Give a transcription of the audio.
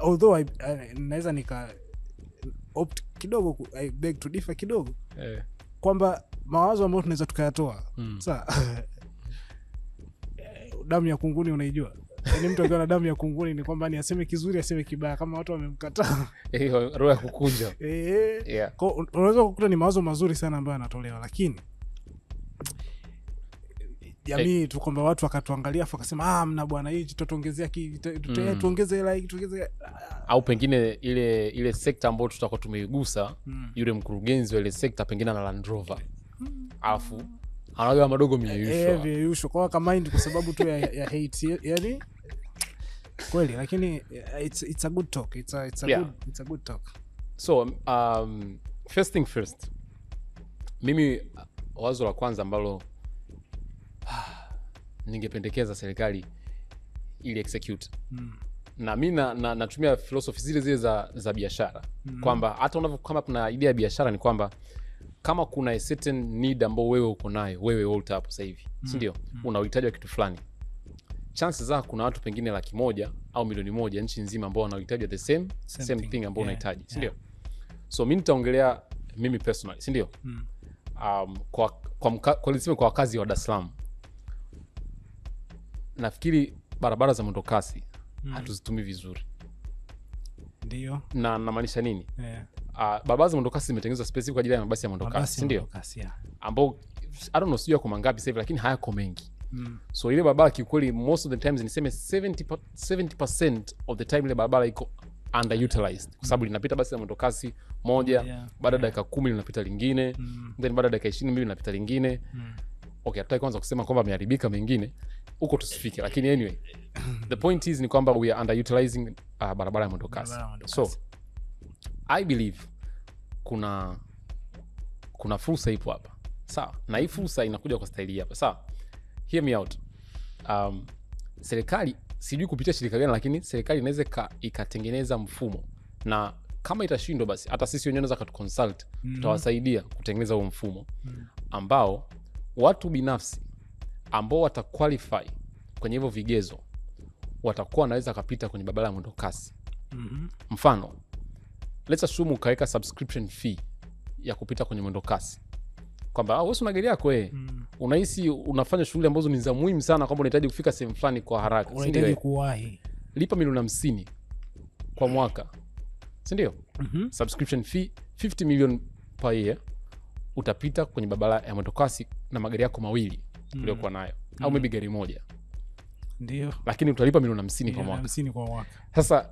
although naweza nika opt kidogo, I beg to differ kidogo kwamba mawazo ambayo tunaweza tukayatoa sasa damu ya kunguni unaijua, yani mtu akiwa na damu ya kunguni ni kwamba ni aseme kizuri aseme kibaya kama watu wamemkataa roho ya kukunja kwa unaweza kukuta ni mawazo mazuri sana ambayo yanatolewa, lakini jamii tu kwamba watu wakatuangalia afu wakasema mna bwana hii tutatuongezea tuongeze hela hii tuongeze, au pengine ile sekta ambayo tutakuwa tumeigusa yule mkurugenzi wa ile sekta pengine na Land Rover alafu anaga madogo mieyusho kwa kama mind kwa sababu tu ya hate yani kweli, lakini it's a good talk, it's a good talk. So first thing first, mimi wazo la kwanza ambalo ningependekeza serikali ili execute na mimi natumia philosophy zile za biashara kwamba hata kama kuna idea ya biashara ni kwamba kama kuna a certain need ambao wewe uko nayo wewe Walter hapo sasa hivi si ndio una uhitaji wa kitu fulani, chances za kuna watu pengine 100,000 au 1,000,000 nchi nzima ambao wana uhitaji the same thing ambao unahitaji si ndio? So mimi nitaongelea mimi personally si ndio? Kwa wakazi wa Dar es Salaam nafikiri barabara za mwendokasi hatuzitumii vizuri. Ndio. Na namaanisha nini? Barabara za mwendokasi zimetengenezwa specific kwa ajili ya mabasi ya mwendokasi, si ndio? Ambao I don't know sio kwa mangapi sasa hivi lakini hayako mengi. So ile barabara kiukweli most of the times niseme 70% of the time ile barabara iko underutilized kwa sababu linapita basi la mwendokasi moja baada ya dakika 10 linapita lingine then baada ya dakika 20 linapita lingine. Okay, hatutaki kwanza kusema kwamba yameharibika mengine huko tusifike, lakini anyway the point is ni kwamba we are underutilizing barabara ya mwendokasi. So I believe kuna fursa ipo hapa. Sawa? Na hii fursa inakuja kwa staili hapa. Sawa? Hear me out. Serikali sijui kupitia shirika gani lakini serikali inaweza ikatengeneza mfumo na kama itashindwa basi hata sisi wenyewe tunaweza kuconsult tutawasaidia kutengeneza huo mfumo ambao watu binafsi ambao wataqualify kwenye hivyo vigezo watakuwa wanaweza kupita kwenye barabara ya mwendokasi. Mfano, let's assume ukaweka subscription fee ya kupita kwenye mwendokasi. Kwamba wewe una gari yako unahisi unafanya shughuli ambazo ni za muhimu sana kwamba unahitaji kufika sehemu fulani kwa haraka. Unahitaji kuwahi. Lipa $50,000 kwa mwaka. Si ndio? Subscription fee 50 million per year. Utapita kwenye barabara ya mwendokasi na magari yako mawili uliokuwa nayo au maybe gari moja. Ndio. Lakini utalipa $50,000 kwa mwaka. $50,000 kwa mwaka. Sasa